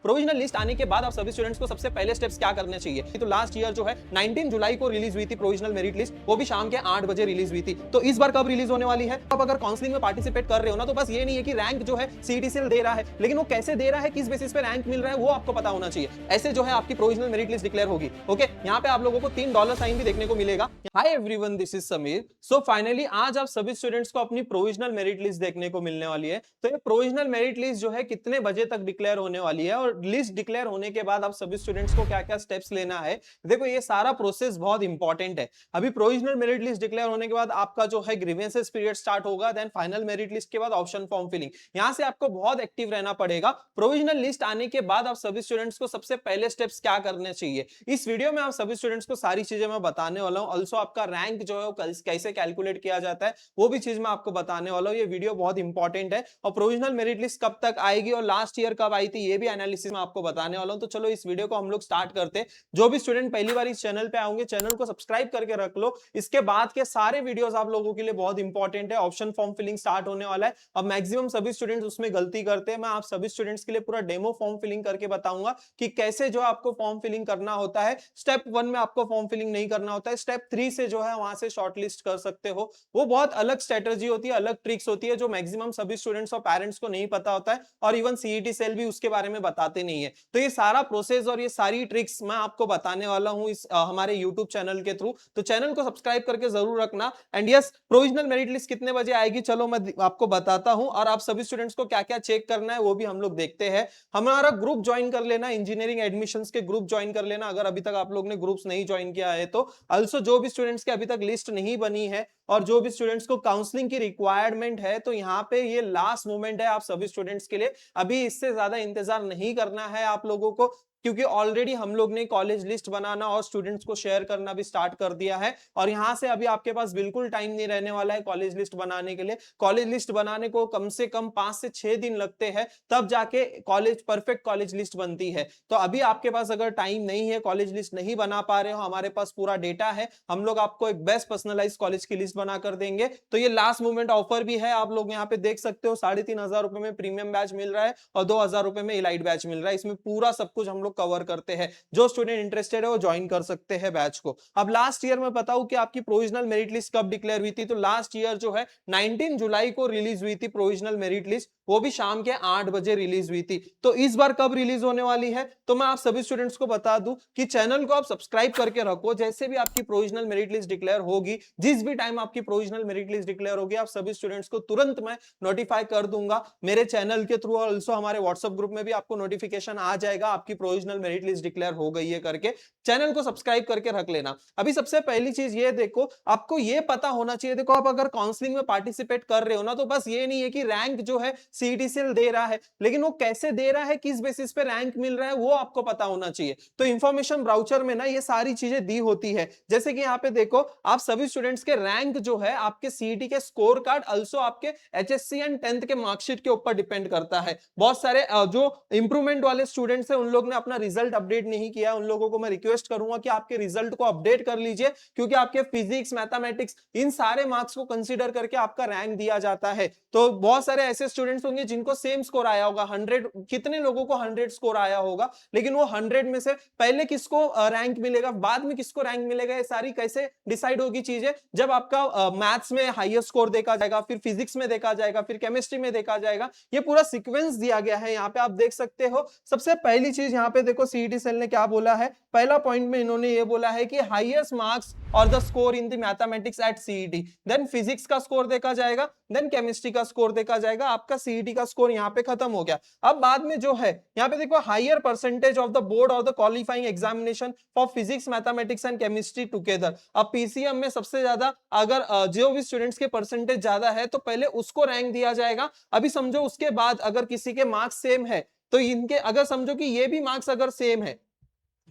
Provisional list आने के बाद आप सभी स्टूडेंट्स को सबसे पहले स्टेप्स क्या करने चाहिए? तो लास्ट ईयर जो है 19 जुलाई को रिलीज हुई थी प्रोविजनल मेरिट लिस्ट, वो भी शाम के 8 बजे रिलीज हुई थी। तो इस बार कब रिलीज होने वाली है? आप अगर काउंसलिंग में पार्टिसिपेट कर रहे हो ना, तो बस ये नहीं है कि रैंक जो है सीईटी दे रहा है, लेकिन वो कैसे दे रहा है, किस बेसिस पे रैंक मिल रहा है, वो आपको पता होना चाहिए। ऐसे जो है आपकी प्रोविजनल मेरिट लिस्ट डिक्लेयर होगी। ओके, यहाँ पे आप लोगों को $3 भी देखने को मिलेगा। Hi everyone, this is Sameer. So finally आज आप सभी स्टूडेंट्स को अपनी प्रोविजनल मेरिट लिस्ट देखने को मिलने वाली है। तो ये प्रोविजनल मेरिट लिस्ट जो है कितने बजे तक डिक्लेयर होने वाली है, और लिस्ट डिक्लेयर होने के बाद आप सभी स्टूडेंट्स को क्या क्या स्टेप्स लेना है। देखो, ये सारा प्रोसेस बहुत इंपॉर्टेंट है। अभी प्रोविजनल मेरिट लिस्ट डिक्लेयर होने के बाद आपका जो है ग्रीवेंसेस पीरियड स्टार्ट होगा, देन फाइनल मेरिट लिस्ट के बाद ऑप्शन फॉर्म फिलिंग। यहां से आपको बहुत एक्टिव रहना पड़ेगा। प्रोविजनल लिस्ट आने के बाद आप सभी स्टूडेंट्स को सबसे पहले स्टेप्स क्या करने चाहिए, इस वीडियो में आप सभी स्टूडेंट्स को सारी चीजें मैं बताने वाला हूं। ऑल्सो आपका रैंक जो है कैसे कैलकुलेट किया जाता है, वो भी चीज मैं आपको बताने वाला हूं। ये वीडियो बहुत इंपॉर्टेंट है। और प्रोविजनल मेरिट लिस्ट कब तक आएगी और लास्ट ईयर कब आई थी, ये भी एनालिसिस में आपको बताने वाला हूं। तो चलो इस वीडियो को हम लोग स्टार्ट करते हैं। जो भी स्टूडेंट पहली बार इस चैनल पे आओगे, चैनल को सब्सक्राइब करके रख लो। इसके बाद के सारे वीडियोस आप लोगों के लिए बहुत इंपॉर्टेंट है। ऑप्शन फॉर्म फिलिंग स्टार्ट होने वाला है। अब मैक्सिमम सभी स्टूडेंट्स उसमें गलती करते हैं। मैं आप सभी स्टूडेंट्स के लिए पूरा डेमो फॉर्म फिलिंग करके बताऊंगा कि कैसे जो आपको फॉर्म फिलिंग करना होता है। स्टेप 1 में आपको फॉर्म फिलिंग नहीं करना होता है, स्टेप 3 से जो है वहां से शॉर्टलिस्ट कर सकते हो। वो बहुत अलग स्ट्रेटजी होती है, अलग ट्रिक्स होती है, जो मैक्सिमम सभी स्टूडेंट्स और पेरेंट्स को नहीं पता होता है। और इवन सीईटी सेल भी उसके बारे में बताते नहीं है। तो ये सारा प्रोसेस और ये सारी ट्रिक्स मैं आपको बताने वाला हूं इस हमारे यूट्यूब चैनल के थ्रू। तो चैनल को सब्सक्राइब करके जरूर रखना। And yes, provisional merit list कितने बजे आएगी, चलो मैं आपको बताता हूं। और आप सभी स्टूडेंट्स को क्या क्या चेक करना है वो भी हम लोग देखते हैं। हमारा ग्रुप ज्वाइन कर लेना, इंजीनियरिंग एडमिशंस के ग्रुप ज्वाइन कर लेना अगर अभी तक आप लोग ने ग्रुप्स नहीं ज्वाइन किया है तो। ऑल्सो जो भी स्टूडेंट्स की अभी तक लिस्ट नहीं बनी है और जो भी स्टूडेंट्स को काउंसलिंग की रिक्वायरमेंट है, तो यहाँ पे ये लास्ट मोमेंट है आप सभी स्टूडेंट्स के लिए। अभी इससे ज्यादा इंतजार नहीं करना है आप लोगों को, क्योंकि ऑलरेडी हम लोग ने कॉलेज लिस्ट बनाना और स्टूडेंट्स को शेयर करना भी स्टार्ट कर दिया है। और यहां से अभी आपके पास बिल्कुल टाइम नहीं रहने वाला है कॉलेज लिस्ट बनाने के लिए। कॉलेज लिस्ट बनाने को कम से कम 5 से 6 दिन लगते हैं, तब जाके कॉलेज परफेक्ट कॉलेज लिस्ट बनती है। तो अभी आपके पास अगर टाइम नहीं है, कॉलेज लिस्ट नहीं बना पा रहे हो, हमारे पास पूरा डेटा है, हम लोग आपको एक बेस्ट पर्सनलाइज कॉलेज की लिस्ट बना कर देंगे। तो ये लास्ट मोमेंट ऑफर भी है, आप लोग यहाँ पे देख सकते हो। 3,500 रुपए में प्रीमियम बैच मिल रहा है और 2,000 रुपए में इलाइट बैच मिल रहा है। इसमें पूरा सब कुछ हम लोग कवर करते हैं। जो स्टूडेंट इंटरेस्टेड है वो ज्वाइन कर सकते हैं बैच को। अब लास्ट ईयर में बताऊं कि आपकी प्रोविजनल मेरिट लिस्ट कब डिक्लेयर हुई थी, तो लास्ट ईयर जो है 19 जुलाई को रिलीज हुई थी प्रोविजनल मेरिट लिस्ट, वो भी शाम के 8 बजे रिलीज हुई थी। तो इस बार कब रिलीज होने वाली है, तो मैं आप सभी स्टूडेंट्स को बता दूं कि चैनल को आप सब्सक्राइब करके रखो। जैसे भी आपकी प्रोविजनल मेरिट लिस्ट डिक्लेयर होगी, जिस भी टाइम आपकी प्रोविजनल मेरिट लिस्ट डिक्लेयर होगी, आप सभी स्टूडेंट्स को तुरंत मैं नोटिफाई कर दूंगा मेरे चैनल के थ्रू। और ऑल्सो हमारे व्हाट्सएप ग्रुप में भी आपको नोटिफिकेशन आ जाएगा आपकी प्रोविजनल मेरिट लिस्ट डिक्लेयर हो गई है करके। चैनल को सब्सक्राइब करके रख लेना। अभी सबसे पहली चीज ये देखो, आपको ये पता होना चाहिए। देखो, आप अगर काउंसलिंग में पार्टिसिपेट कर रहे हो ना, तो बस ये नहीं है कि रैंक जो है सीईटी दे रहा है, लेकिन वो कैसे दे रहा है, किस बेसिस पे रैंक मिल रहा है, वो आपको पता होना चाहिए। तो इंफॉर्मेशन ब्राउचर में ना ये सारी चीजें दी होती है। जैसे कि यहाँ पे देखो, आप सभी स्टूडेंट्स के रैंक जो है आपके सीईटी के स्कोर कार्ड, ऑल्सो आपके एचएससी एंड 10th के मार्कशीट के ऊपर डिपेंड करता है। बहुत सारे जो इंप्रूवमेंट वाले स्टूडेंट्स हैं, उन लोग ने अपना रिजल्ट अपडेट नहीं किया। उन लोगों को मैं रिक्वेस्ट करूंगा कि आपके रिजल्ट को अपडेट कर लीजिए, क्योंकि आपके फिजिक्स, मैथमेटिक्स, इन सारे मार्क्स को कंसीडर करके आपका रैंक दिया जाता है। तो बहुत सारे ऐसे स्टूडेंट्स होंगे जिनको सेम स्कोर आया होगा 100, कितने लोगों को 100 स्कोर आया होगा, लेकिन वो 100 में से पहले किसको रैंक मिलेगा, बाद में किसको रैंक मिलेगा, ये सारी कैसे डिसाइड होगी चीजें, जब आपका मैथ्स में हाईएस्ट स्कोर देखा जाएगा, फिर फिजिक्स में देखा जाएगा, फिर केमिस्ट्री में देखा जाएगा। ये पूरा सीक्वेंस दिया गया है, यहाँ पे आप देख सकते हो। सबसे पहली चीज यहाँ पे देखो, सीईटी सेल ने क्या बोला है। पहला पॉइंट में इन्होंने ये बोला है कि हाईएस्ट मार्क्स और the score in the mathematics at CET, then physics का स्कोर देखा जाएगा, देन केमिस्ट्री का स्कोर देखा जाएगा। आपका सीईटी का स्कोर यहाँ पे खत्म हो गया। अब बाद में जो है, यहाँ पे देखो, higher percentage of the board और the qualifying examination for physics, mathematics and chemistry together. अब पीसीएम में सबसे ज्यादा अगर जो भी स्टूडेंट्स के परसेंटेज ज्यादा है, तो पहले उसको रैंक दिया जाएगा। अभी समझो उसके बाद अगर किसी के मार्क्स सेम है, तो इनके अगर समझो कि ये भी मार्क्स अगर सेम है,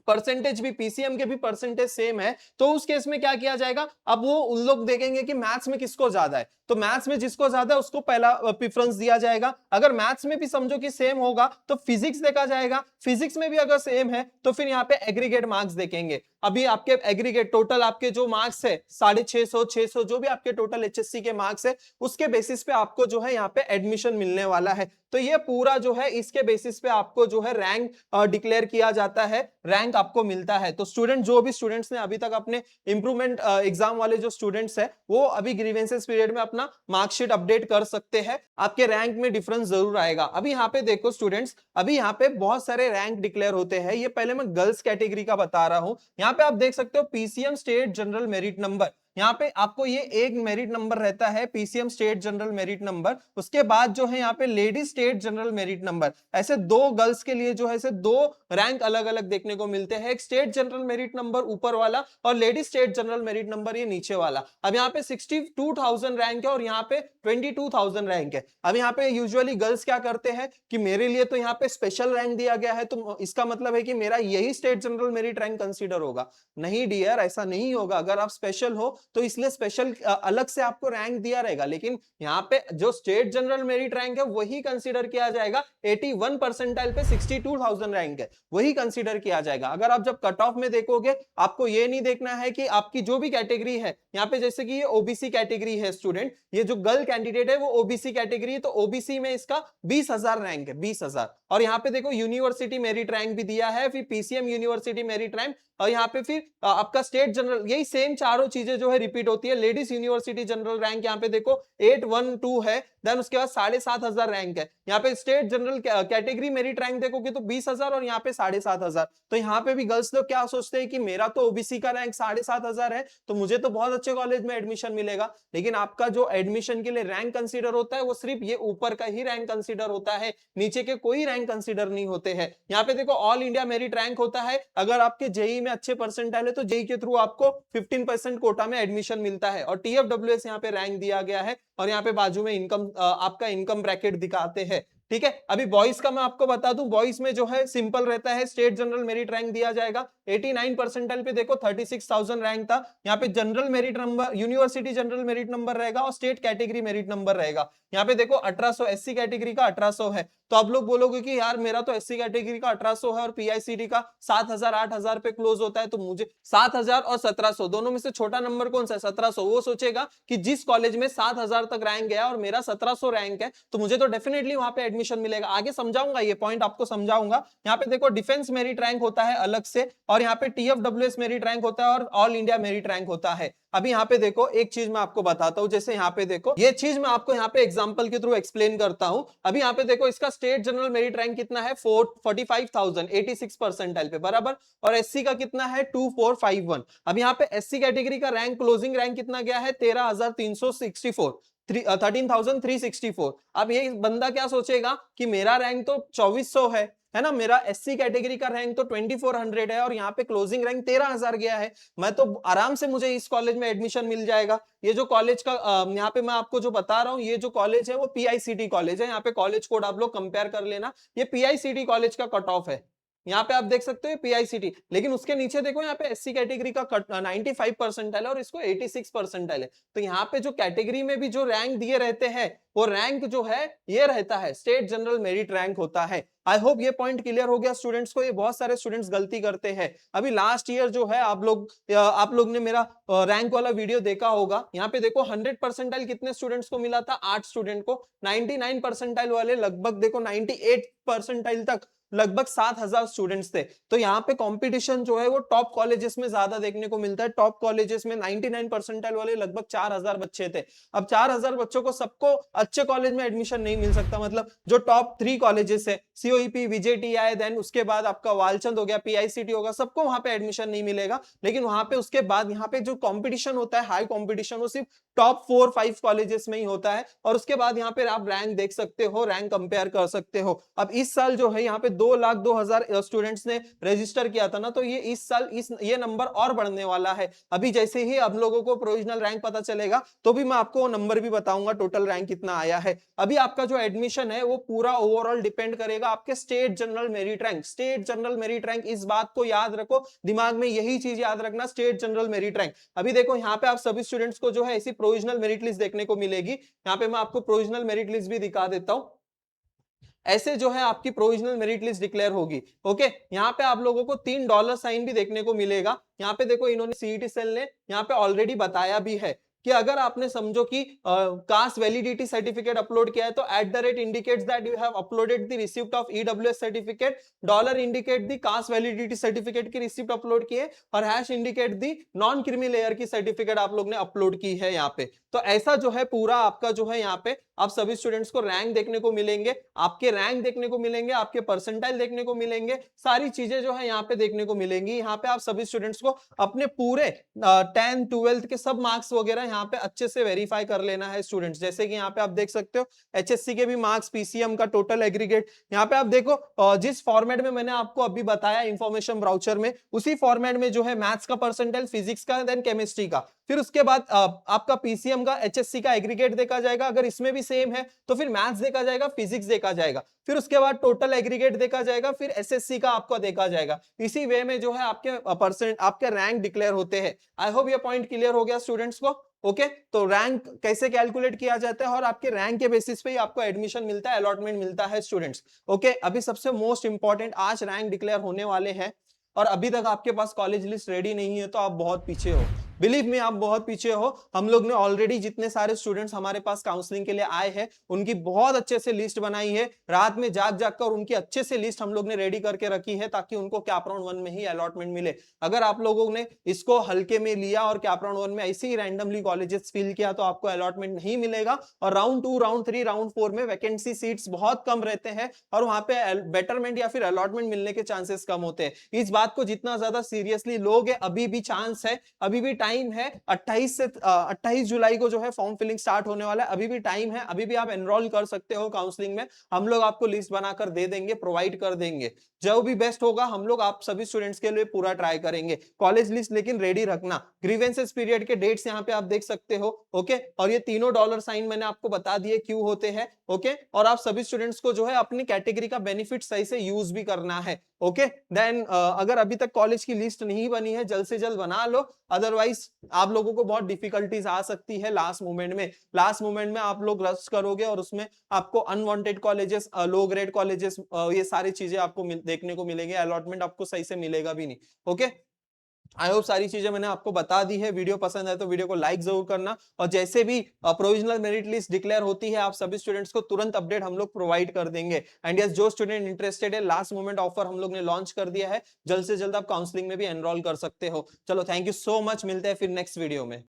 परसेंटेज भी पीसीएम के भी परसेंटेज सेम है, तो उस केस में क्या किया जाएगा, अब वो उन लोग देखेंगे कि मैथ्स में किसको ज्यादा है। तो मैथ्स में जिसको ज्यादा है उसको पहला प्रेफरेंस दिया जाएगा। अगर मैथ्स में भी समझो कि सेम होगा तो फिजिक्स देखा जाएगा, फिजिक्स में भी अगर सेम है तो फिर यहाँ पे एग्रीगेट मार्क्स देखेंगे। अभी आपके एग्रीगेट टोटल आपके जो मार्क्स है 650 600 जो भी आपके टोटल एचएससी के मार्क्स है उसके बेसिस पे आपको जो है यहाँ पे एडमिशन मिलने वाला है। तो ये पूरा जो है इसके बेसिस पे आपको जो है रैंक डिक्लेयर किया जाता है, रैंक आपको मिलता है। तो स्टूडेंट जो भी स्टूडेंट्स ने अभी तक अपने इंप्रूवमेंट एग्जाम वाले जो स्टूडेंट्स है वो अभी ग्रीवेंसेस पीरियड में अपना मार्कशीट अपडेट कर सकते हैं, आपके रैंक में डिफरेंस जरूर आएगा। अभी यहाँ पे देखो स्टूडेंट्स, अभी यहाँ पे बहुत सारे रैंक डिक्लेयर होते हैं। ये पहले मैं गर्ल्स कैटेगरी का बता रहा हूँ। यहाँ पे आप देख सकते हो PCM state general merit number, यहाँ पे आपको ये एक मेरिट नंबर रहता है PCM state general merit number. उसके बाद जो है यहाँ पे lady state general merit number, ऐसे दो गर्ल्स के लिए जो है ऐसे दो रैंक अलग अलग देखने को मिलते हैं। एक स्टेट जनरल मेरिट नंबर ऊपर वाला और lady state general merit number ये नीचे वाला। अब यहाँ पे 62,000 रैंक है और यहाँ पे 22,000 रैंक है। अब यहाँ पे यूजुअली गर्ल्स क्या करते हैं कि मेरे लिए तो यहाँ पे स्पेशल रैंक दिया गया है तो इसका मतलब है कि मेरा यही state general merit rank consider होगा। नहीं डियर, ऐसा नहीं होगा। अगर आप स्पेशल हो तो इसलिए स्पेशल अलग से आपको रैंक दिया रहेगा, लेकिन यहाँ पे जो स्टेट जनरल मेरिट रैंक है वही कंसीडर किया जाएगा। 81 परसेंटाइल पे 62,000 रैंक है, वही कंसीडर किया जाएगा। अगर आप जब कट ऑफ में देखोगे आपको ये नहीं देखना है कि आपकी जो भी कैटेगरी है, यहाँ पे जैसे कि ये ओबीसी कैटेगरी है स्टूडेंट, ये जो गर्ल कैंडिडेट है वो ओबीसी कैटेगरी है, तो ओबीसी में इसका 20,000 रैंक है, 20,000। और यहाँ पे देखो यूनिवर्सिटी मेरिट रैंक भी दिया है, फिर पीसीएम यूनिवर्सिटी मेरिट रैंक, और यहाँ पे फिर आपका स्टेट जनरल, यही सेम चारों चीजें जो है रिपीट होती है। लेडीज यूनिवर्सिटी जनरल रैंक यहाँ पे देखो 812 है, देन उसके बाद 7,500 रैंक है। यहाँ पे state general category merit rank देखोगे तो 20,000 और यहाँ पे 7,500। तो यहाँ पे भी गर्ल्स लोग क्या सोचते हैं कि मेरा तो ओबीसी का रैंक 7,500 है तो मुझे तो बहुत अच्छे कॉलेज में एडमिशन मिलेगा, लेकिन आपका जो एडमिशन के लिए रैंक कंसीडर होता है वो सिर्फ ये ऊपर का ही रैंक कंसीडर होता है, नीचे के कोई रैंक कंसीडर नहीं होते हैं। यहाँ पे देखो ऑल इंडिया मेरिट रैंक होता है, अगर आपके जेई में अच्छे परसेंटाइल है तो जेई के थ्रू आपको 15% कोटा में एडमिशन मिलता है। और टीएफडब्ल्यूएस यहाँ पे रैंक दिया गया है और यहाँ पे बाजू में इनकम आपका इनकम ब्रैकेट दिखाते हैं। ठीक है, अभी बॉयज का मैं आपको बता दूं, बॉयज में जो है सिंपल रहता है, स्टेट जनरल मेरिट रैंक दिया जाएगा 89 परसेंटाइल पे देखो 36,000 रैंक था। यहाँ पे general merit number, university general merit number रहेगा और स्टेट कैटेगरी मेरिट नंबर रहेगा। यहाँ पे देखो 1800 एससी कैटेगरी का 1800 है, तो आप लोग बोलोगे कि यार मेरा तो एससी कैटेगरी का 1800 है और पीआईसीडी का 7,000 8,000 पे क्लोज होता है, तो मुझे 7,000 और 1700 दोनों में से छोटा नंबर कौन सा है? 1700। वो सोचेगा कि जिस कॉलेज में 7,000 तक रैंक गया और मेरा 1700 रैंक है तो मुझे तो डेफिनेटली वहां पे एडमिशन मिलेगा। आगे समझाऊंगा, ये पॉइंट आपको समझाऊंगा। यहाँ पे देखो डिफेंस मेरिट रैंक होता है अलग से, और यहाँ पे टीएफडब्ल्यूएस मेरिट रैंक होता है और ऑल इंडिया मेरिट रैंक होता है। अभी यहाँ पे देखो एक चीज मैं आपको बताता हूँ, जैसे यहाँ पे देखो ये चीज मैं आपको यहाँ पे एग्जांपल के थ्रू एक्सप्लेन करता हूँ। अभी यहाँ पे देखो इसका स्टेट जनरल मेरिट रैंक कितना है 45,000, 86 परसेंटाइल पे बराबर, और एससी का कितना है 2451। अब यहाँ पे एससी कैटेगरी का रैंक क्लोजिंग रैंक कितना गया है 13,364, 13,364। अब ये बंदा क्या सोचेगा कि मेरा रैंक तो 2400 है ना, मेरा एससी कैटेगरी का रैंक तो 2400 है और यहाँ पे क्लोजिंग रैंक 13,000 गया है, मैं तो आराम से मुझे इस कॉलेज में एडमिशन मिल जाएगा। ये जो कॉलेज का यहाँ पे मैं आपको जो बता रहा हूँ, ये जो कॉलेज है वो पीआईसीटी कॉलेज है। यहाँ पे कॉलेज कोड आप लोग कंपेयर कर लेना, ये पीआईसीटी कॉलेज का कट ऑफ है। यहाँ पे आप देख सकते हो पीआईसीटी, लेकिन उसके नीचे देखो यहाँ पे एससी कैटेगरी का 95 परसेंटाइल है और इसको 86 परसेंटाइल है। तो यहाँ पे जो कैटेगरी में भी जो रैंक दिए रहते हैं वो रैंक जो है ये रहता है स्टेट जनरल मेरिट रैंक होता है। आई होप ये पॉइंट क्लियर हो गया स्टूडेंट्स को। ये बहुत सारे स्टूडेंट्स गलती करते हैं। अभी लास्ट ईयर जो है आप लोग ने मेरा रैंक वाला वीडियो देखा होगा। यहाँ पे देखो 100 परसेंटाइल कितने स्टूडेंट्स को मिला था? 8 स्टूडेंट को। 99 परसेंटाइल वाले लगभग देखो 98 परसेंटाइल तक लगभग 7,000 स्टूडेंट्स थे। तो यहाँ पे कंपटीशन जो है वो टॉप कॉलेजेस में ज्यादा देखने को मिलता है। टॉप कॉलेजेस में 99 परसेंटाइल वाले लगभग 4,000 बच्चे थे। अब 4,000 बच्चों को सबको अच्छे कॉलेज में एडमिशन नहीं मिल सकता, मतलब जो टॉप 3 कॉलेजेस है सीओईपी, विजेटीआई, देन उसके बाद आपका वालचंद हो गया, पीआईसीटी होगा, सबको वहां पे एडमिशन नहीं मिलेगा। लेकिन वहां पे उसके बाद यहाँ पे जो कॉम्पिटिशन होता है हाई कॉम्पिटिशन, वो सिर्फ टॉप 4-5 कॉलेजेस में ही होता है। और उसके बाद यहाँ पे आप रैंक देख सकते हो, रैंक कंपेयर कर सकते हो। अब इस साल जो है यहाँ पे 2,02,000 स्टूडेंट्स ने रजिस्टर किया था ना, तो ये इस साल ये नंबर और बढ़ने वाला है। अभी जैसे ही आप लोगों को प्रोविजनल रैंक पता चलेगा तो भी मैं आपको नंबर भी बताऊंगा टोटल रैंक कितना आया है। अभी आपका जो एडमिशन है वो पूरा ओवरऑल डिपेंड करेगा आपके state general merit rank. State general merit rank, इस बात को याद रखो, दिमाग में यही चीज याद रखना, स्टेट जनरल मेरिट रैंक। अभी देखो यहाँ पे आप सभी स्टूडेंट्स को जो है ऐसी प्रोविजनल मेरिट लिस्ट देखने को मिलेगी। यहाँ पे मैं आपको प्रोविजनल मेरिट लिस्ट भी दिखा देता हूं। ऐसे जो है आपकी प्रोविजनल मेरिट लिस्ट डिक्लेयर होगी। ओके, यहाँ पे आप लोगों को $3 साइन भी देखने को मिलेगा। यहाँ पे देखो इन्होंने सीईटी सेल ने यहाँ पे ऑलरेडी बताया भी है कि अगर आपने समझो कि कास्ट वैलिडिटी सर्टिफिकेट अपलोड किया है तो @ indicates that you have uploaded the receipt of EWS certificate, dollar indicate the cast validity certificate की रिसिप्ट अपलोड किए, और hash indicate the non creamy layer की सर्टिफिकेट आप लोग ने अपलोड की है यहाँ पे। तो ऐसा जो है पूरा आपका जो है यहाँ पे आप सभी स्टूडेंट्स को रैंक देखने को मिलेंगे, आपके रैंक देखने को मिलेंगे, आपके परसेंटाइल देखने को मिलेंगे, सारी चीजें जो है यहाँ पे देखने को मिलेंगी। यहाँ पे आप सभी स्टूडेंट्स को अपने पूरे 10th 12th के सब मार्क्स वगैरह यहाँ पे अच्छे से वेरीफाई कर लेना है स्टूडेंट्स। जैसे कि यहाँ पे आप देख सकते हो एचएससी के भी मार्क्स, पीसीएम का टोटल एग्रीगेट। यहाँ पे आप देखो जिस फॉर्मेट में मैंने आपको अभी बताया इंफॉर्मेशन ब्राउचर में, उसी फॉर्मेट में जो है मैथ्स का परसेंटाइल, फिजिक्स का, देन केमिस्ट्री का, फिर उसके बाद आपका पीसीएम का, एचएससी का एग्रीगेट देखा जाएगा। अगर इसमें भी सेम है तो फिर मैथ्स देखा जाएगा, फिजिक्स देखा जाएगा, फिर उसके बाद टोटल एग्रीगेट देखा जाएगा, फिर एसएससी का आपको देखा जाएगा। इसी वे में जो है आपके रैंक डिक्लेयर होते हैं। आई होप ये पॉइंट क्लियर हो गया स्टूडेंट्स को। ओके, तो रैंक कैसे कैलकुलेट किया जाता है और आपके रैंक के बेसिस पे ही आपको एडमिशन मिलता है, अलॉटमेंट मिलता है स्टूडेंट्स। ओके, अभी सबसे मोस्ट इंपॉर्टेंट, आज रैंक डिक्लेयर होने वाले हैं और अभी तक आपके पास कॉलेज लिस्ट रेडी नहीं है तो आप बहुत पीछे हो। बिलीव मी, आप बहुत पीछे हो। हम लोग ने ऑलरेडी जितने सारे स्टूडेंट्स हमारे पास काउंसलिंग के लिए आए हैं उनकी बहुत अच्छे से लिस्ट बनाई है, रात में जाग जाग कर उनकी अच्छे से लिस्ट हम लोग ने रेडी करके रखी है ताकि उनको कैप राउंड 1 में ही अलॉटमेंट मिले। अगर आप लोगों ने इसको हल्के में लिया और कैप राउंड 1 में ऐसे ही रैंडमली कॉलेजेस फिल किया तो आपको अलॉटमेंट नहीं मिलेगा, और राउंड 2, राउंड 3, राउंड 4 में वैकेंसी सीट्स बहुत कम रहते हैं और वहां पे बेटरमेंट या फिर अलॉटमेंट मिलने के चांसेस कम होते हैं। इस बात को जितना ज्यादा सीरियसली लोगे, अभी भी चांस है, अभी भी टाइम है। 28 जुलाई को जो है फॉर्म फिलिंग स्टार्ट होने वाला है, अभी भी टाइम है, अभी भी आप एनरोल कर सकते हो काउंसलिंग में। हम लोग आपको लिस्ट बनाकर दे देंगे, प्रोवाइड कर देंगे। जो भी बेस्ट होगा हम लोग आप सभी स्टूडेंट्स के लिए पूरा ट्राई करेंगे। कॉलेज लिस्ट लेकिन रेडी रखना। ग्रीवेंसेस पीरियड के डेट्स यहाँ पे आप देख सकते हो। ओके, और ये तीनों डॉलर साइन मैंने आपको बता दिए क्यों होते हैं। ओके, और आप सभी स्टूडेंट्स को जो है अपनी कैटेगरी का बेनिफिट सही से यूज भी करना है। ओके, देन अगर अभी तक कॉलेज की लिस्ट नहीं बनी है जल्द से जल्द बना लो, अदरवाइज आप लोगों को बहुत डिफिकल्टीज आ सकती है लास्ट मोमेंट में। लास्ट मोमेंट में आप लोग रश करोगे और उसमें आपको unwanted colleges, low grade colleges, ये सारी चीजें आपको देखने को मिलेंगे, अलॉटमेंट आपको सही से मिलेगा भी नहीं। ओके, आई होप सारी चीजें मैंने आपको बता दी है। वीडियो पसंद है तो वीडियो को लाइक जरूर करना, और जैसे भी प्रोविजनल मेरिट लिस्ट डिक्लेयर होती है आप सभी स्टूडेंट्स को तुरंत अपडेट हम लोग प्रोवाइड कर देंगे। एंड यस, जो स्टूडेंट इंटरेस्टेड है, लास्ट मोमेंट ऑफर हम लोग ने लॉन्च कर दिया है, जल्द से जल्द आप काउंसलिंग में भी एनरोल कर सकते हो। चलो, थैंक यू सो मच, मिलते हैं फिर नेक्स्ट वीडियो में।